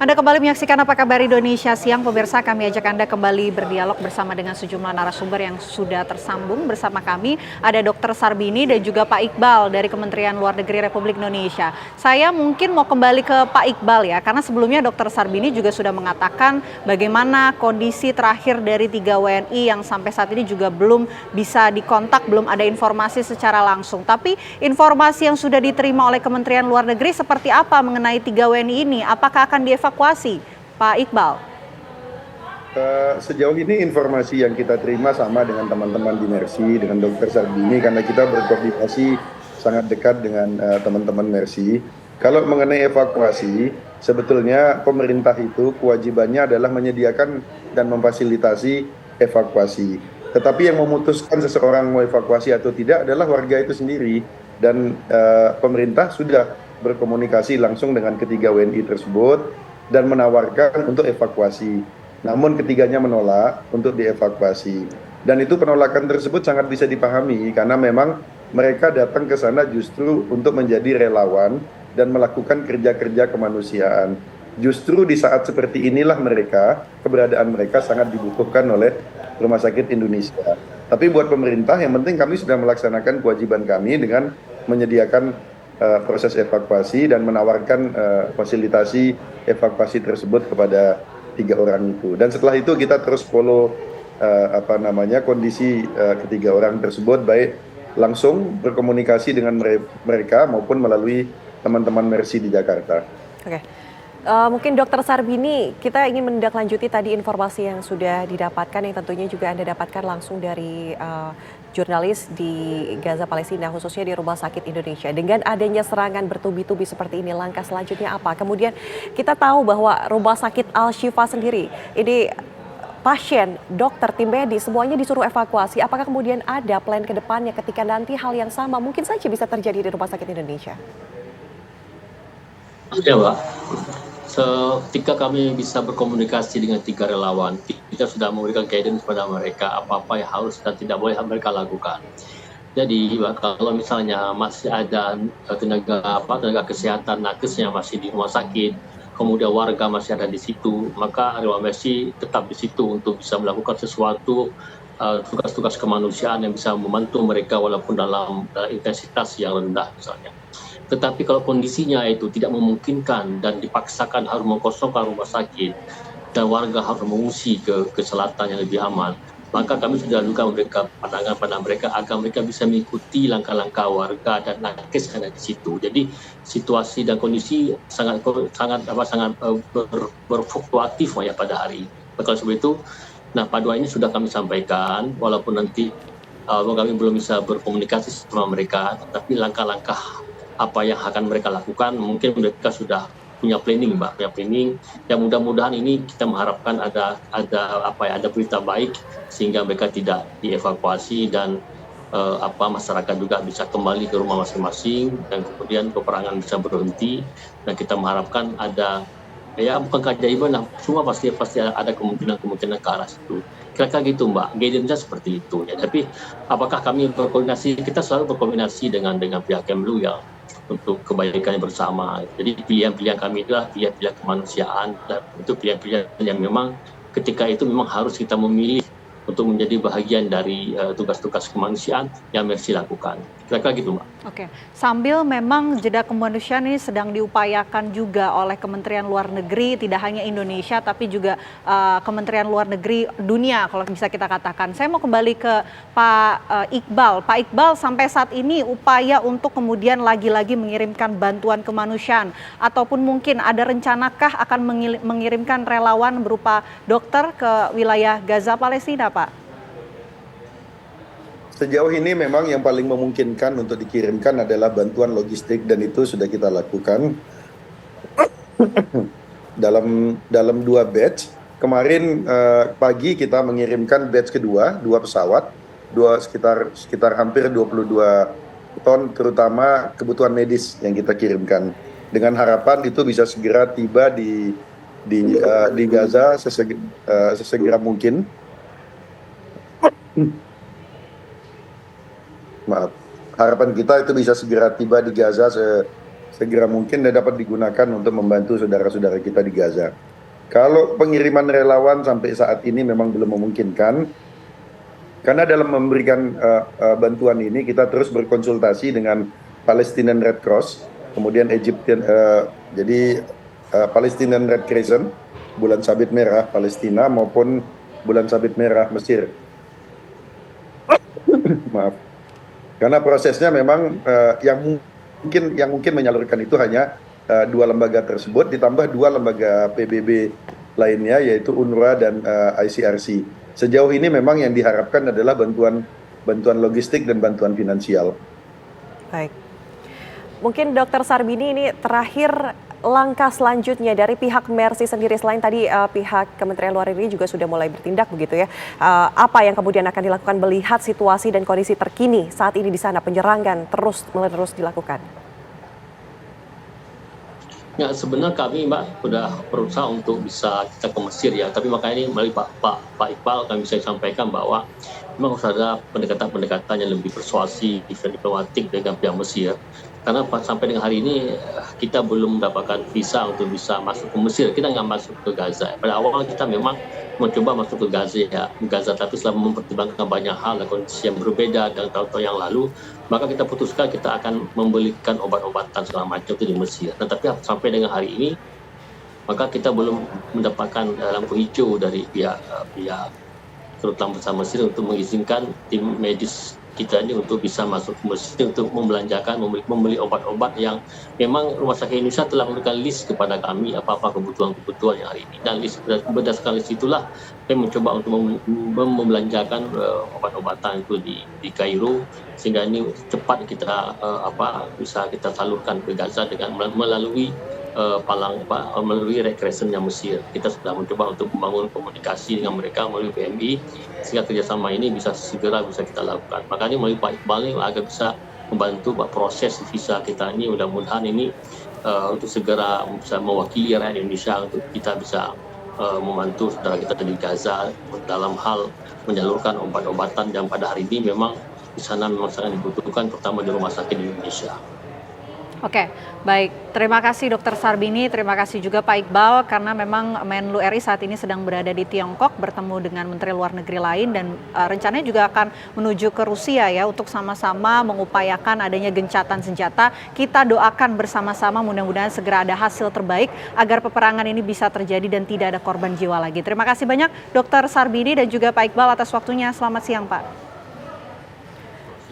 Anda kembali menyaksikan Apa Kabar Indonesia Siang. Pemirsa, kami ajak Anda kembali berdialog bersama dengan sejumlah narasumber yang sudah tersambung bersama kami. Ada Dr. Sarbini dan juga Pak Iqbal dari Kementerian Luar Negeri Republik Indonesia. Saya mungkin mau kembali ke Pak Iqbal ya, karena sebelumnya Dr. Sarbini juga sudah mengatakan bagaimana kondisi terakhir dari 3 WNI yang sampai saat ini juga belum bisa dikontak, belum ada informasi secara langsung. Tapi informasi yang sudah diterima oleh Kementerian Luar Negeri seperti apa mengenai 3 WNI ini? Apakah akan dievakuasi, Pak Iqbal? Sejauh ini informasi yang kita terima sama dengan teman-teman di Mercy, dengan Dr. Sarbini, karena kita berkoordinasi sangat dekat dengan teman-teman Mercy. Kalau mengenai evakuasi, sebetulnya pemerintah itu kewajibannya adalah menyediakan dan memfasilitasi evakuasi. Tetapi yang memutuskan seseorang mau evakuasi atau tidak adalah warga itu sendiri. Dan pemerintah sudah berkomunikasi langsung dengan ketiga WNI tersebut dan menawarkan untuk evakuasi. Namun ketiganya menolak untuk dievakuasi. Dan itu penolakan tersebut sangat bisa dipahami karena memang mereka datang ke sana justru untuk menjadi relawan dan melakukan kerja-kerja kemanusiaan. Justru di saat seperti inilah keberadaan mereka sangat dibutuhkan oleh Rumah Sakit Indonesia. Tapi buat pemerintah yang penting kami sudah melaksanakan kewajiban kami dengan menyediakan proses evakuasi dan menawarkan fasilitasi evakuasi tersebut kepada 3 orang itu. Dan setelah itu kita terus follow kondisi ketiga orang tersebut, baik langsung berkomunikasi dengan mereka maupun melalui teman-teman Mercy di Jakarta. Oke. Mungkin Dr. Sarbini, kita ingin menindaklanjuti tadi informasi yang sudah didapatkan yang tentunya juga Anda dapatkan langsung dari jurnalis di Gaza Palestina, khususnya di Rumah Sakit Indonesia. Dengan adanya serangan bertubi-tubi seperti ini, langkah selanjutnya apa? Kemudian kita tahu bahwa Rumah Sakit Al-Shifa sendiri, ini pasien, dokter, tim medis, semuanya disuruh evakuasi. Apakah kemudian ada plan ke depannya ketika nanti hal yang sama mungkin saja bisa terjadi di Rumah Sakit Indonesia? Ya, Mbak. Ketika kami bisa berkomunikasi dengan 3 relawan, kita sudah memberikan guidance kepada mereka apa-apa yang harus dan tidak boleh mereka lakukan. Jadi kalau misalnya masih ada tenaga kesehatan nakes yang masih di rumah sakit, kemudian warga masih ada di situ, maka relawan Mercy tetap di situ untuk bisa melakukan sesuatu tugas-tugas kemanusiaan yang bisa membantu mereka walaupun dalam intensitas yang rendah misalnya. Tetapi kalau kondisinya itu tidak memungkinkan dan dipaksakan harus mengkosongkan rumah sakit dan warga harus mengungsi ke selatan yang lebih aman, maka kami sudah juga memberikan pandangan pada mereka agar mereka bisa mengikuti langkah-langkah warga dan nakes yang ada di situ. Jadi situasi dan kondisi sangat berfluktuatif ya pada hari. Maka sebab itu, paduan ini sudah kami sampaikan, walaupun nanti kami belum bisa berkomunikasi sama mereka, tetapi langkah-langkah apa yang akan mereka lakukan mungkin mereka sudah punya planning, Mbak, yang mudah-mudahan ini kita mengharapkan ada berita baik sehingga mereka tidak dievakuasi dan masyarakat juga bisa kembali ke rumah masing-masing dan kemudian peperangan bisa berhenti, dan kita mengharapkan ada bukan keajaiban lah, cuma pasti ada kemungkinan ke arah situ. Kira-kira gitu, Mbak, guidance seperti itu ya. Tapi apakah kami berkoordinasi? Kita selalu berkoordinasi dengan pihak Kemlu ya, untuk kebaikan bersama. Jadi pilihan-pilihan kami itulah pilihan-pilihan kemanusiaan, dan itu pilihan-pilihan yang memang ketika itu memang harus kita memilih untuk menjadi bahagian dari tugas-tugas kemanusiaan yang Mercy lakukan. Kira-kira gitu, Mbak. Oke, sambil memang jeda kemanusiaan ini sedang diupayakan juga oleh Kementerian Luar Negeri, tidak hanya Indonesia tapi juga Kementerian Luar Negeri dunia kalau bisa kita katakan. Saya mau kembali ke Pak Iqbal. Pak Iqbal, sampai saat ini upaya untuk kemudian lagi-lagi mengirimkan bantuan kemanusiaan ataupun mungkin ada rencanakah akan mengirimkan relawan berupa dokter ke wilayah Gaza Palestina, Pak? Sejauh ini memang yang paling memungkinkan untuk dikirimkan adalah bantuan logistik, dan itu sudah kita lakukan dalam 2 batch. Kemarin pagi kita mengirimkan batch kedua, 2 pesawat, sekitar hampir 22 ton, terutama kebutuhan medis yang kita kirimkan. Dengan harapan itu bisa segera tiba di Gaza sesegera mungkin. Maaf, harapan kita itu bisa segera tiba di Gaza segera mungkin dan dapat digunakan untuk membantu saudara-saudara kita di Gaza. Kalau pengiriman relawan sampai saat ini memang belum memungkinkan, karena dalam memberikan bantuan ini kita terus berkonsultasi dengan Palestinian Red Cross, kemudian Egyptian, jadi Palestinian Red Crescent, Bulan Sabit Merah Palestina maupun Bulan Sabit Merah Mesir. Maaf. Karena prosesnya memang yang mungkin menyalurkan itu hanya dua lembaga tersebut ditambah dua lembaga PBB lainnya yaitu UNRWA dan ICRC. Sejauh ini memang yang diharapkan adalah bantuan logistik dan bantuan finansial. Baik. Mungkin Dr. Sarbini, ini terakhir langkah selanjutnya dari pihak Mercy sendiri, selain tadi pihak Kementerian Luar Negeri juga sudah mulai bertindak begitu ya. Apa yang kemudian akan dilakukan melihat situasi dan kondisi terkini saat ini di sana, penyerangan terus dilakukan? Ya, sebenarnya kami Mbak sudah berusaha untuk bisa kita ke Mesir ya, tapi makanya ini melalui Pak Iqbal kami bisa sampaikan bahwa memang harus ada pendekatan-pendekatan yang lebih persuasif dan diplomatik dengan pihak Mesir. Karena sampai dengan hari ini kita belum mendapatkan visa untuk bisa masuk ke Mesir, kita nggak masuk ke Gaza. Pada awal kita memang mencoba masuk ke Gaza, tapi setelah mempertimbangkan banyak hal dan kondisi yang berbeda dan tahun-tahun yang lalu, maka kita putuskan kita akan membelikan obat-obatan segala macam itu di Mesir. Nah, tapi sampai dengan hari ini, maka kita belum mendapatkan lampu hijau dari pihak terutama bersama Mesir untuk mengizinkan tim medis kita ini untuk bisa masuk ke Mesir untuk membelanjakan, membeli obat-obat yang memang Rumah Sakit Indonesia telah memberikan list kepada kami apa-apa kebutuhan-kebutuhan yang hari ini. Dan berdasarkan list itulah kami mencoba untuk membelanjakan obat-obatan itu di Kairo, sehingga ini cepat kita bisa kita salurkan ke Gaza dengan melalui melalui Red Crescent yang Mesir. Kita sudah mencoba untuk membangun komunikasi dengan mereka melalui PMI, sehingga kerjasama ini segera bisa kita lakukan. Makanya melalui Pak Iqbal ini agar bisa membantu proses visa kita ini, mudah-mudahan ini untuk segera bisa mewakili rakyat Indonesia untuk kita bisa membantu saudara kita di Gaza dalam hal menyalurkan obat-obatan yang pada hari ini memang di sana memang sangat dibutuhkan, terutama di rumah sakit di Indonesia. Oke, baik. Terima kasih Dr. Sarbini, terima kasih juga Pak Iqbal, karena memang Menlu RI saat ini sedang berada di Tiongkok bertemu dengan Menteri Luar Negeri lain dan rencananya juga akan menuju ke Rusia ya untuk sama-sama mengupayakan adanya gencatan senjata. Kita doakan bersama-sama mudah-mudahan segera ada hasil terbaik agar peperangan ini bisa terjadi dan tidak ada korban jiwa lagi. Terima kasih banyak Dr. Sarbini dan juga Pak Iqbal atas waktunya. Selamat siang Pak.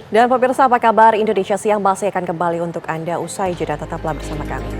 Dan pemirsa, apa kabar? Indonesia Siang masih akan kembali untuk Anda usai jeda, tetaplah bersama kami.